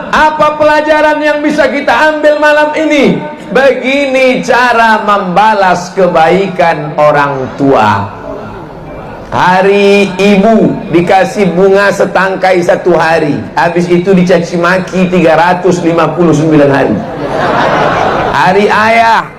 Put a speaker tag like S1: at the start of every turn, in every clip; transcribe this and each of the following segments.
S1: Apa pelajaran yang bisa kita ambil malam ini? Begini cara membalas kebaikan orang tua. Hari ibu dikasih bunga setangkai 1 hari, habis itu dicaci maki 359 hari. Hari ayah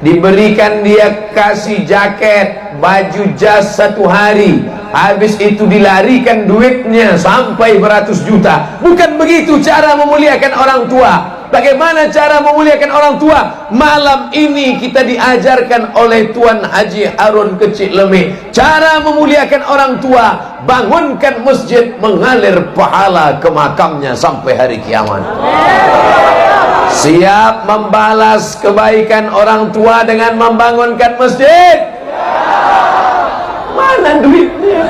S1: diberikan dia kasih jaket, baju jas 1 hari, habis itu dilarikan duitnya sampai beratus juta. Bukan begitu cara memuliakan orang tua. Bagaimana cara memuliakan orang tua? Malam ini kita diajarkan oleh Tuan Haji Harun Kecik Lemik cara memuliakan orang tua. Bangunkan masjid, mengalir pahala ke makamnya sampai hari kiamat. Siap membalas kebaikan orang tua dengan membangunkan masjid? Mana duitnya?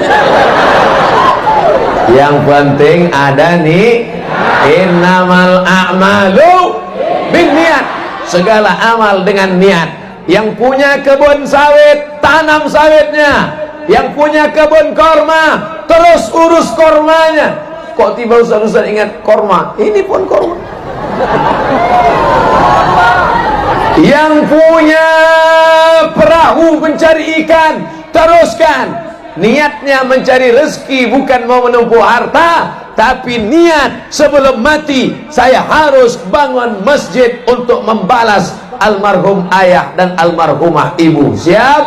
S1: Yang penting ada nih. Innamal a'malu binniat. Segala amal dengan niat. Yang punya kebun sawit, tanam sawitnya. Yang punya kebun korma, terus urus kormanya. Kok tiba Ustaz ingat korma? Ini pun korma. Yang punya perahu mencari ikan, teruskan. Niatnya mencari rezeki, bukan mau menumpuk harta, tapi niat sebelum mati saya harus bangun masjid untuk membalas almarhum ayah dan almarhumah ibu. Siap?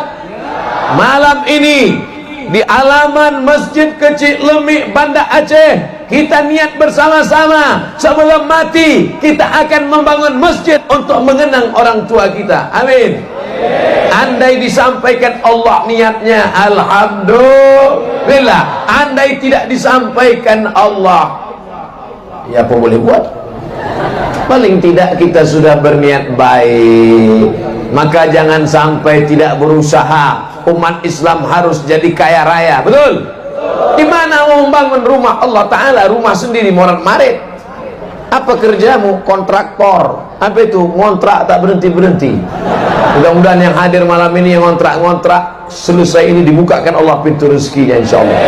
S1: Malam ini di halaman Masjid Kecik Lemik, Banda Aceh, kita niat bersama-sama sebelum mati kita akan membangun masjid untuk mengenang orang tua kita. Amin. Andai disampaikan Allah niatnya, alhamdulillah. Andai tidak disampaikan Allah, ya apa boleh buat? Paling tidak kita sudah berniat baik. Maka jangan sampai tidak berusaha. Umat Islam harus jadi kaya raya. Betul? Di mana mau membangun rumah Allah Ta'ala, rumah sendiri morat-marit? Apa kerjamu? Kontraktor. Apa itu? Ngontrak tak berhenti-berhenti. Mudah-mudahan yang hadir malam ini yang ngontrak-ngontrak, selesai ini dibukakan Allah pintu rezekinya insyaallah.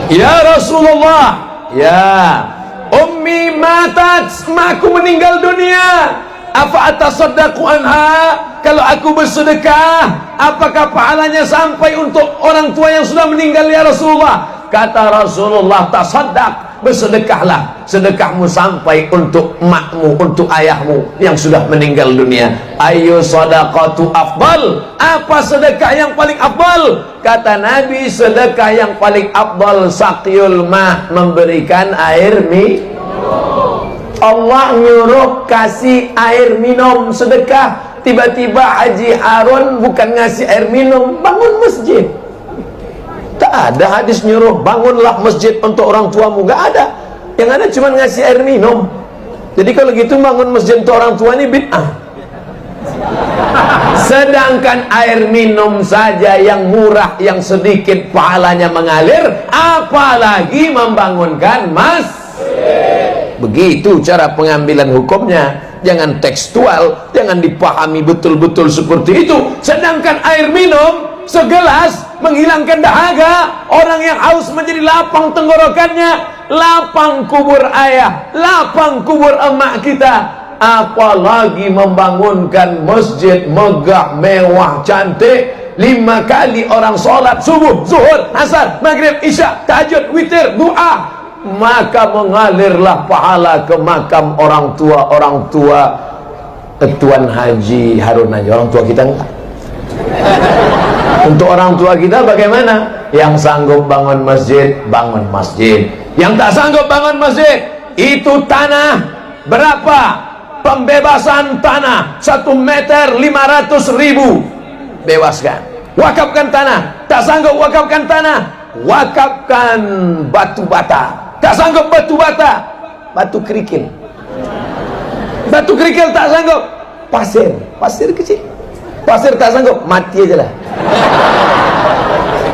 S1: Ya Rasulullah, ya ummi matat, maku meninggal dunia. Apa atasaddaqu anha? Kalau aku bersedekah, apakah pahalanya sampai untuk orang tua yang sudah meninggal ya Rasulullah? Kata Rasulullah, tasaddaq, bersedekahlah. Sedekahmu sampai untuk emakmu, untuk ayahmu yang sudah meninggal dunia. Ayu sadaqatu afdal? Apa sedekah yang paling afdal? Kata Nabi, sedekah yang paling afdal saqyul ma, memberikan air minum. Allah nyuruh kasih air minum sedekah. Tiba-tiba Haji Harun bukan ngasih air minum, bangun masjid. Tak ada hadis nyuruh bangunlah masjid untuk orang tuamu, gak ada. Yang ada cuma ngasih air minum. Jadi kalau gitu bangun masjid untuk orang tua ini bid'ah. Sedangkan air minum saja yang murah, yang sedikit pahalanya mengalir, apalagi membangunkan masjid. Begitu cara pengambilan hukumnya. Jangan tekstual, jangan dipahami betul-betul seperti itu. Sedangkan air minum segelas menghilangkan dahaga. Orang yang haus menjadi lapang tenggorokannya, lapang kubur ayah, lapang kubur emak kita. Apalagi membangunkan masjid megah, mewah, cantik. 5 kali orang sholat subuh, zuhur, asar, maghrib, isya, tahajud, witir, doa. Maka mengalirlah pahala ke makam orang tua Tuan Haji Harun aja. Orang tua kita enggak. Untuk orang tua kita bagaimana? Yang sanggup bangun masjid, bangun masjid. Yang tak sanggup bangun masjid, itu tanah berapa? Pembebasan tanah 1 meter 500.000, bebaskan. Wakafkan tanah. Tak sanggup wakafkan tanah, wakafkan batu bata. Tak sanggup batu bata, batu kerikil. Batu kerikil tak sanggup, pasir kecil. Pasir tak sanggup, mati aja lah.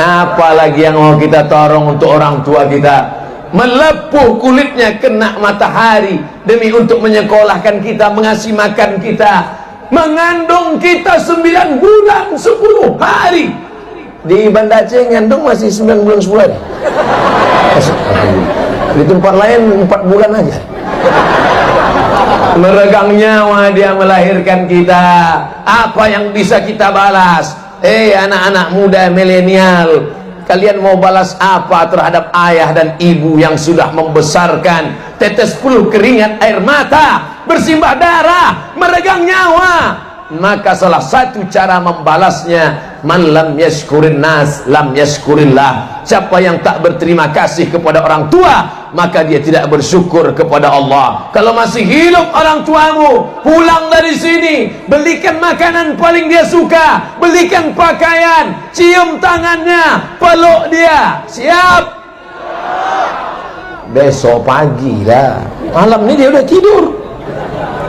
S1: Apalagi yang mau kita tolong untuk orang tua kita, melepuh kulitnya kena matahari demi untuk menyekolahkan kita, mengasih makan kita, mengandung kita 9 bulan 10 hari. Di Banda Aceh ngandung masih 9 bulan 10 hari. Di tempat lain 4 bulan aja. Meregang nyawa dia melahirkan kita. Apa yang bisa kita balas? Anak-anak muda milenial, kalian mau balas apa terhadap ayah dan ibu yang sudah membesarkan, tetes peluh keringat air mata, bersimbah darah, meregang nyawa? Maka salah satu cara membalasnya, man lam yashkurin nas lam yashkurillah. Siapa yang tak berterima kasih kepada orang tua, maka dia tidak bersyukur kepada Allah. Kalau masih hidup orang tuamu, pulang dari sini, belikan makanan paling dia suka, belikan pakaian, cium tangannya, peluk dia. Siap? Besok pagi lah, malam ini dia udah tidur.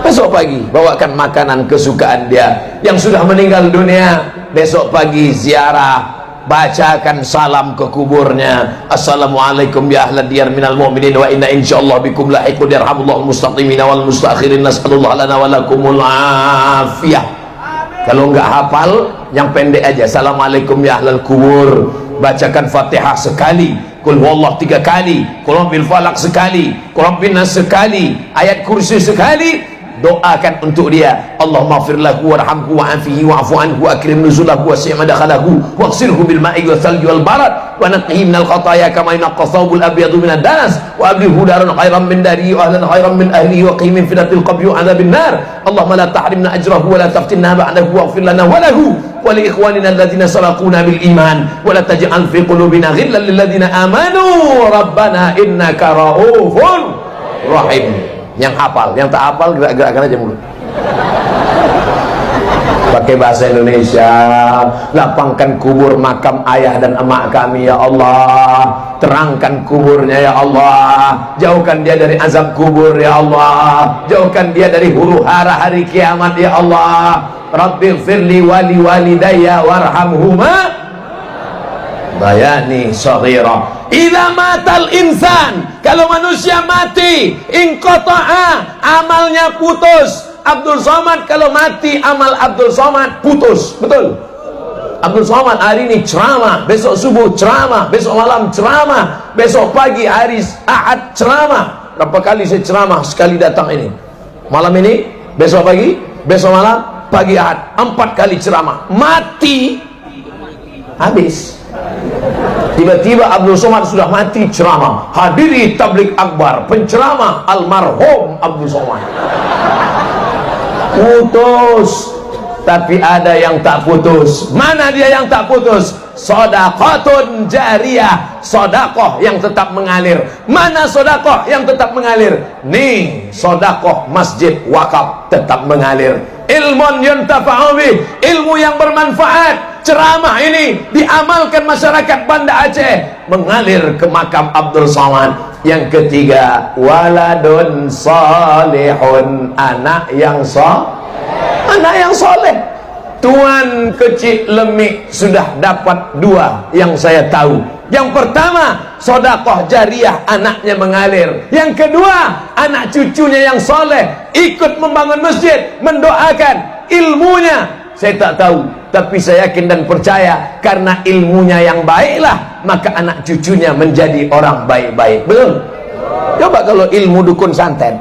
S1: Besok pagi bawakan makanan kesukaan dia. Yang sudah meninggal dunia, besok pagi ziarah, bacakan salam ke kuburnya. Assalamualaikum ya ahlad diyar minal mu'minin wa inna insyaallah bikum lahiqun yarhamullahu mustaqimina wal mustakhirin, nasallallahu lana wa lakumul afiyah. Kalau enggak hafal, yang pendek aja, assalamualaikum ya ahlal kubur. Bacakan Fatihah sekali, Qul huwallahu 3 kali, Qul bil falaq sekali, Qul bin nas sekali, ayat kursi sekali. Doakan untuk dia, Allahumma ighfir lahu warhamhu wa'afihi wa'fu anhu wa akrim nuzulahu wa si'ma dakhalahu waghsilhu bil ma'i wal thalji wal barad wa naqqihi minal khataaya kama yunqqa thawbul abyadu minad danas wa abdilhu daran khairan min dari wa ahlan khairan min ahlihi wa qihim min fitnatil qabri wa adzabin nar. Allahumma la tahrimna ajrahu wa la taftinna ba'dahu waghfir lana wa lahu wa li ikhwanina alladhina sabaquna bil iman wa la taj'al fi qulubina ghillan lil ladzina amanu rabbana innaka ra'ufun rahim. Yang hafal, yang tak hafal gerak-gerakkan aja mulut. Pakai bahasa Indonesia. Lapangkan kubur makam ayah dan emak kami ya Allah. Terangkan kuburnya ya Allah. Jauhkan dia dari azab kubur ya Allah. Jauhkan dia dari huru hara hari kiamat ya Allah. Rabbighfirli wali walidayya warhamhuma bayani saghira. Idza matal insan, kalau manusia mati, inqata'a, amalnya putus. Abdul Somad kalau mati, amal Abdul Somad putus. Betul? Abdul Somad hari ini ceramah, besok subuh ceramah, besok malam ceramah, besok pagi hari Ahad ceramah. Berapa kali saya ceramah sekali datang ini? Malam ini, besok pagi, besok malam, pagi Ahad, 4 kali ceramah. Mati, habis. Tiba-tiba Abdul Somad sudah mati ceramah. Hadiri tablik akbar, penceramah almarhum Abdul Somad. Putus. Tapi ada yang tak putus. Mana dia yang tak putus? Shadaqatun jariyah, sedekah yang tetap mengalir. Mana sedekah yang tetap mengalir? Nih, sedekah masjid wakaf tetap mengalir. Ilmun yuntafa'u bih, ilmu yang bermanfaat. Ceramah ini diamalkan masyarakat Banda Aceh, mengalir ke makam Abdul Somad. Yang ketiga, waladun salihun, anak yang soleh. Tuan kecil lemik sudah dapat 2 yang saya tahu. Yang pertama, sedekah jariah, anaknya mengalir. Yang kedua, anak cucunya yang soleh ikut membangun masjid, mendoakan. Ilmunya saya tak tahu, tapi saya yakin dan percaya karena ilmunya yang baiklah, maka anak cucunya menjadi orang baik-baik. Betul? Coba kalau ilmu dukun santet,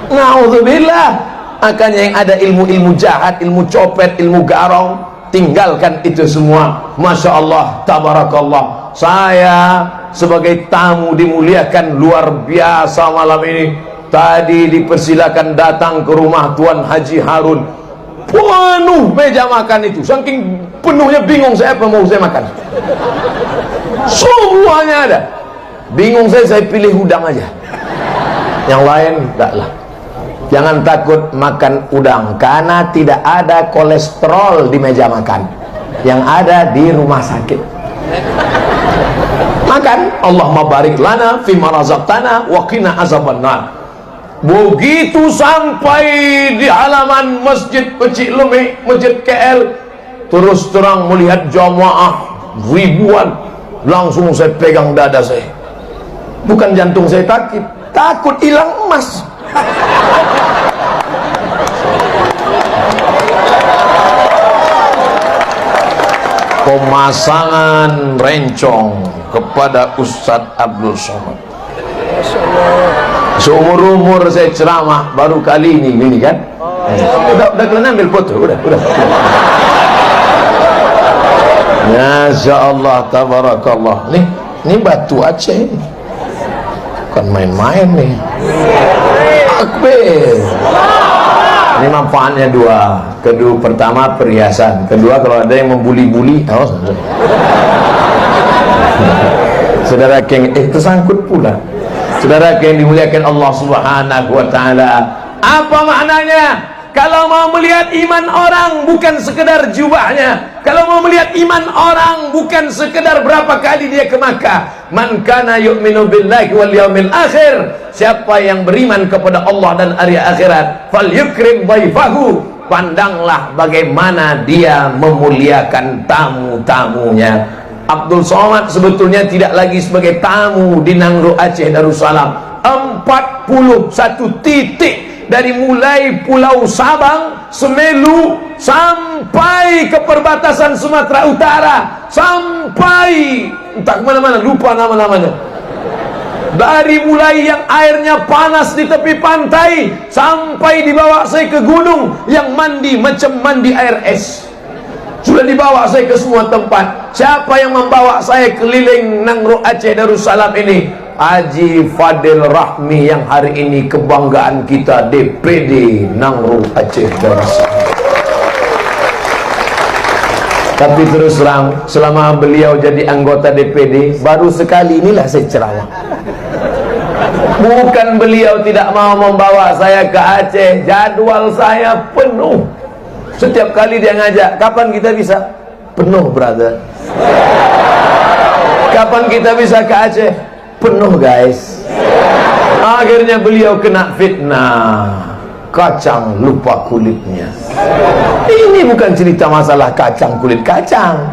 S1: naudzubillah. Makanya yang ada ilmu-ilmu jahat, ilmu copet, ilmu garong, tinggalkan itu semua. Masya Allah, tabarakallah. Saya sebagai tamu dimuliakan luar biasa malam ini. Tadi dipersilakan datang ke rumah Tuan Haji Harun, penuh meja makan itu. Saking penuhnya bingung saya apa mau saya makan. Semuanya ada. Bingung saya pilih udang aja. Yang lain enggaklah. Jangan takut makan udang, karena tidak ada kolesterol di meja makan. Yang ada di rumah sakit. Makan, Allahumma barik lana fima razaqtana wa qina azabannar. Begitu sampai di halaman Masjid Kecil Lemik, Masjid KL, terus terang melihat jamaah ribuan, langsung saya pegang dada saya. Bukan jantung saya takut hilang emas. Pemasangan rencong kepada Ustadz Abdul Somad. Seumur-umur saya ceramah baru kali ini gini kan. Udah kalian ambil foto, udah. Masya Allah, tabarakallah. Ini batu Aceh ini. Bukan main-main nih. Akbar. Ini manfaatnya dua. Kedua, pertama perhiasan. Kedua, kalau ada yang membuli-buli, saudara yang tersangkut pula. Saudara yang dimuliakan Allah Subhanahu wa ta'ala, apa maknanya? Kalau mau melihat iman orang bukan sekedar jubahnya, kalau mau melihat iman orang bukan sekedar berapa kali dia ke Makkah. Man kana yu'minu billahi wal yaumil akhir, siapa yang beriman kepada Allah dan hari akhirat, falyukrim dhaifahu, pandanglah bagaimana dia memuliakan tamu-tamunya. Abdul Somad sebetulnya tidak lagi sebagai tamu di Nangro Aceh Darussalam. 41 titik dari mulai Pulau Sabang, Semelu sampai ke perbatasan Sumatera Utara, sampai entah kemana-mana, lupa nama-namanya. Dari mulai yang airnya panas di tepi pantai sampai dibawa saya ke gunung yang mandi macam mandi air es. Sudah dibawa saya ke semua tempat. Siapa yang membawa saya keliling Nangro Aceh Darussalam ini? Haji Fadil Rahmi, yang hari ini kebanggaan kita, DPD Nangro Aceh Darussalam. Tapi terus terang, selama beliau jadi anggota DPD, baru sekali inilah saya ceramah. Bukan beliau tidak mau membawa saya ke Aceh, jadwal saya penuh. Setiap kali dia ngajak, kapan kita bisa? Penuh, brother. Kapan kita bisa ke Aceh? Penuh, guys. Akhirnya beliau kena fitnah, kacang lupa kulitnya. Ini bukan cerita masalah kacang kulit kacang,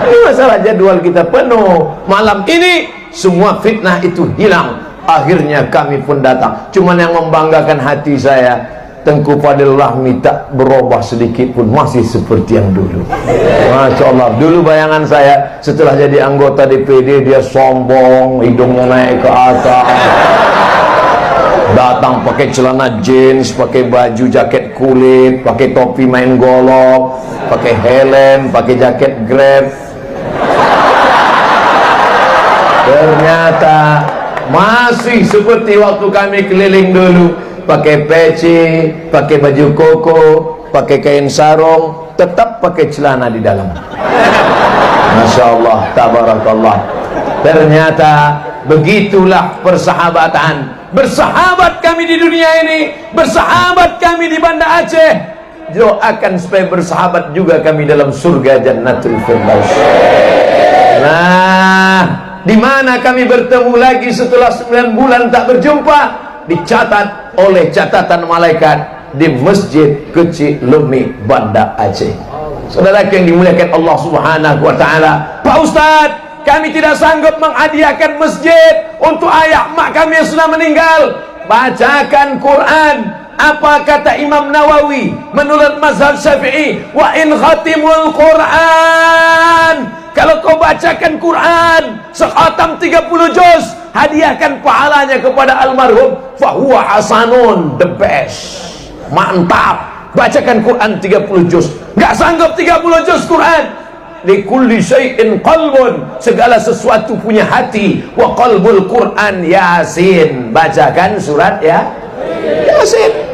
S1: ini masalah jadwal kita penuh. Malam ini semua fitnah itu hilang. Akhirnya kami pun datang. Cuman yang membanggakan hati saya, Tengku Fadil Rahmi tak berubah sedikit pun, masih seperti yang dulu. Masya Allah. Dulu bayangan saya setelah jadi anggota DPD, dia sombong, hidungnya naik ke atas, datang pakai celana jeans, pakai baju jaket kulit, pakai topi main golok, pakai helm, pakai jaket Grab. Ternyata masih seperti waktu kami keliling dulu, pakai peci, pakai baju koko, pakai kain sarung, tetap pakai celana di dalam. Masya Allah, tabarakallah. Ternyata begitulah persahabatan. Bersahabat kami di dunia ini, bersahabat kami di Banda Aceh. Doakan supaya bersahabat juga kami dalam surga Jannatul Firdaus. Nah, di mana kami bertemu lagi setelah 9 bulan tak berjumpa? Dicatat oleh catatan malaikat di Masjid Kecil Lumi, Banda Aceh. Saudara yang dimuliakan Allah Subhanahu wa ta'ala, Pak Ustadz, kami tidak sanggup menghadiahkan masjid untuk ayah mak kami yang sudah meninggal. Bacakan Quran. Apa kata Imam Nawawi menurut mazhab Syafi'i? Wa in khatimul Quran, kalau kau bacakan Quran sekhatam 30 juz, hadiahkan pahalanya kepada almarhum, fahuwa hasanun, the best, mantap. Bacakan Quran 30 juz. Gak sanggup 30 juz Quran? Likulli syai'in qalbun, segala sesuatu punya hati. Wa qalbul Quran Yasin, bacakan surat Yasin.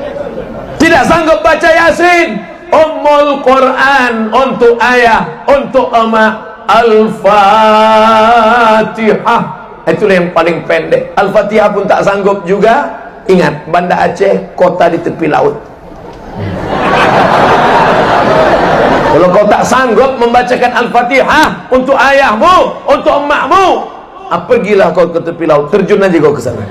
S1: Tidak sanggup baca Yasin, Ummul Quran untuk ayah, untuk emak, Al-Fatihah. Itulah yang paling pendek. Al-Fatihah pun tak sanggup juga. Ingat, Banda Aceh kota di tepi laut. Kalau kau tak sanggup membacakan Al-Fatihah untuk ayahmu, untuk emakmu, pergilah kau ke tepi laut, terjun aja kau ke sana.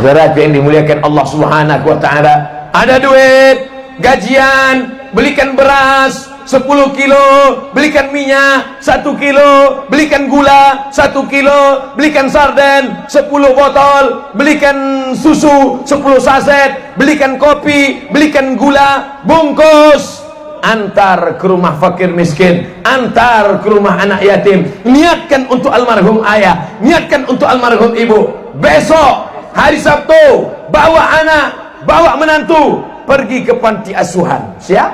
S1: Saudara yang dimuliakan Allah Subhanahu wa ta'ala, ada duit, gajian, belikan beras 10 kilo, belikan minyak 1 kilo, belikan gula 1 kilo, belikan sarden 10 botol, belikan susu 10 saset, belikan kopi, belikan gula, bungkus, antar ke rumah fakir miskin, antar ke rumah anak yatim. Niatkan untuk almarhum ayah, niatkan untuk almarhum ibu. Besok hari Sabtu bawa anak, bawa menantu pergi ke panti asuhan. Siap?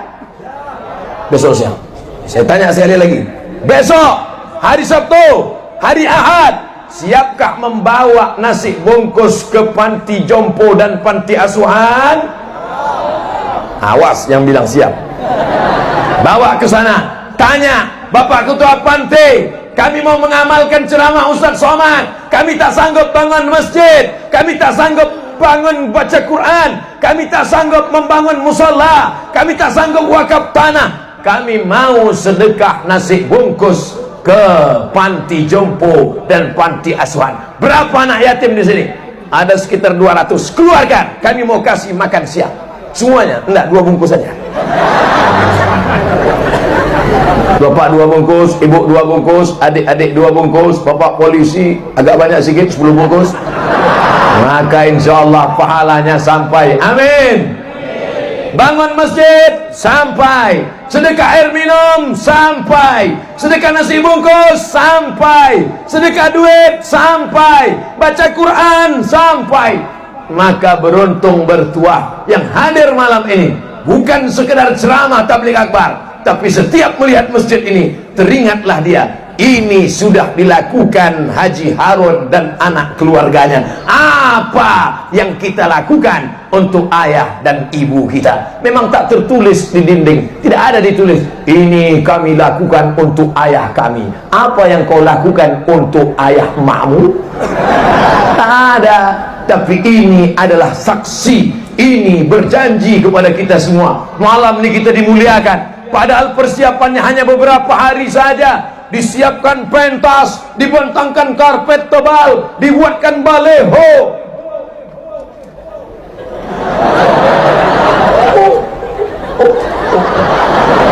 S1: Besok siap. Saya tanya sekali lagi, besok hari Sabtu, hari Ahad, siapkah membawa nasi bungkus ke panti jompo dan panti asuhan? Awas yang bilang siap. Bawa ke sana, tanya, Bapak Ketua Panti, kami mau mengamalkan ceramah Ustaz Somad. Kami tak sanggup bangun masjid, kami tak sanggup bangun baca Quran, kami tak sanggup membangun musola, kami tak sanggup wakaf tanah. Kami mau sedekah nasi bungkus ke panti jompo dan panti asuhan. Berapa anak yatim di sini? Ada sekitar 200. Keluarkan, kami mau kasih makan siang semuanya. Enggak, 2 bungkus saja. Bapak 2 bungkus, ibu 2 bungkus, adik-adik 2 bungkus, bapak polisi agak banyak sikit 10 bungkus. Maka insyaallah pahalanya sampai. Amin. Bangun masjid sampai, sedekah air minum sampai, sedekah nasi bungkus sampai, sedekah duit sampai, baca Quran sampai. Maka beruntung bertuah yang hadir malam ini. Bukan sekedar ceramah tabligh akbar, tapi setiap melihat masjid ini teringatlah dia, ini sudah dilakukan Haji Harun dan anak keluarganya. Apa yang kita lakukan untuk ayah dan ibu kita? Memang tak tertulis di dinding, tidak ada ditulis, ini kami lakukan untuk ayah kami. Apa yang kau lakukan untuk ayah emakmu? Tak ada. Tapi ini adalah saksi, ini berjanji kepada kita semua. Malam ini kita dimuliakan, padahal persiapannya hanya beberapa hari saja. Disiapkan pentas, dibentangkan karpet tebal, dibuatkan baleho.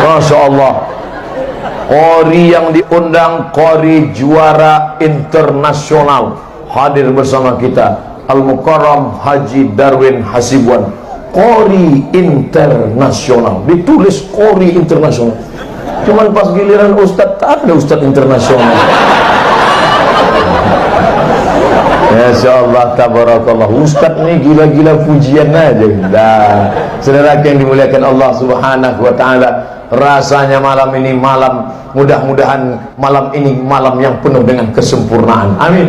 S1: Masya Allah. Qori yang diundang, qori juara internasional, hadir bersama kita, Al-Mukarram Haji Darwin Hasibuan. Qori internasional, ditulis qori internasional. Cuman pas giliran ustadz, tak ada ustadz internasional. Masyaallah, tabarakallah. Ustadz nih gila-gila pujian aja. Nah, saudara yang dimuliakan Allah Subhanahu wa taala, rasanya malam ini malam, mudah-mudahan malam ini malam yang penuh dengan kesempurnaan. Amin.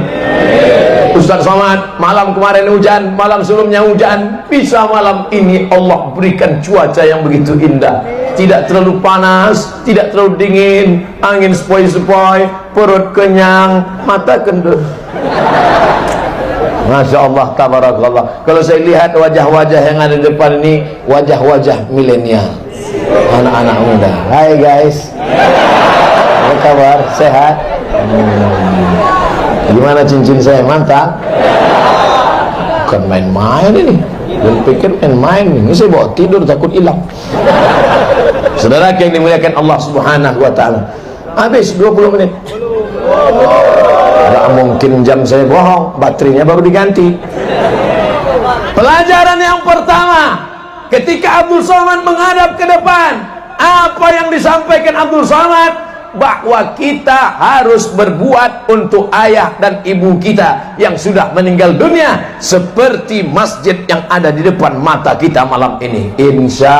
S1: Ustaz Somad, malam kemarin hujan, malam sebelumnya hujan, bisa malam ini Allah berikan cuaca yang begitu indah. Tidak terlalu panas, tidak terlalu dingin, angin sepoi-sepoi, perut kenyang, mata kendor. Masya Allah, tabarakallah. Kalau saya lihat wajah-wajah yang ada di depan ini, wajah-wajah milenial, anak-anak muda. Hai guys, apa kabar? Sehat? Gimana cincin saya, mantap? Bukan main-main ini. Belum pikir main-main ini. Saya bawa tidur takut hilang. Saudara yang dimuliakan Allah Subhanahu wa taala. Habis 20 menit. Gak mungkin jam saya bohong, baterainya baru diganti. Pelajaran yang pertama, ketika Abdul Somad menghadap ke depan, apa yang disampaikan Abdul Somad? Bahwa kita harus berbuat untuk ayah dan ibu kita yang sudah meninggal dunia, seperti masjid yang ada di depan mata kita malam ini. Insya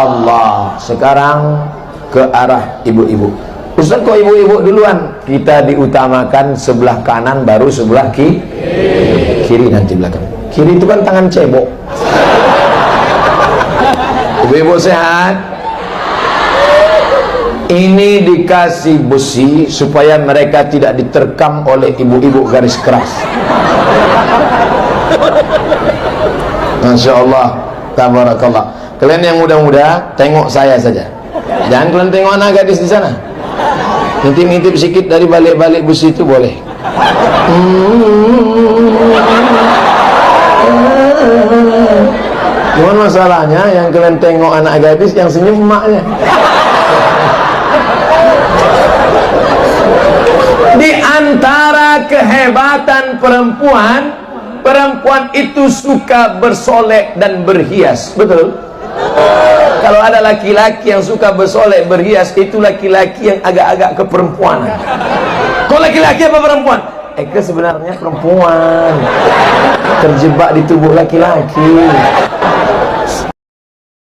S1: Allah. Sekarang ke arah ibu-ibu. Ustaz, kok ibu-ibu duluan? Kita diutamakan sebelah kanan, baru sebelah kiri, nanti belakang. Kiri itu kan tangan cebok. Ibu-ibu sehat? Ini dikasih besi supaya mereka tidak diterkam oleh ibu-ibu garis keras. Masya Allah, tabarakallah. Kalian yang muda-muda, tengok saya saja. Jangan kalian tengok anak gadis di sana. Ngintip-ngintip sikit dari balik-balik besi itu boleh. Cuman masalahnya yang kalian tengok anak gadis, yang senyum emaknya. Di antara kehebatan perempuan, perempuan itu suka bersolek dan berhias. Betul? Kalau ada laki-laki yang suka bersolek berhias, itu laki-laki yang agak-agak keperempuanan. Kok laki-laki apa perempuan? Eka sebenarnya perempuan terjebak di tubuh laki-laki.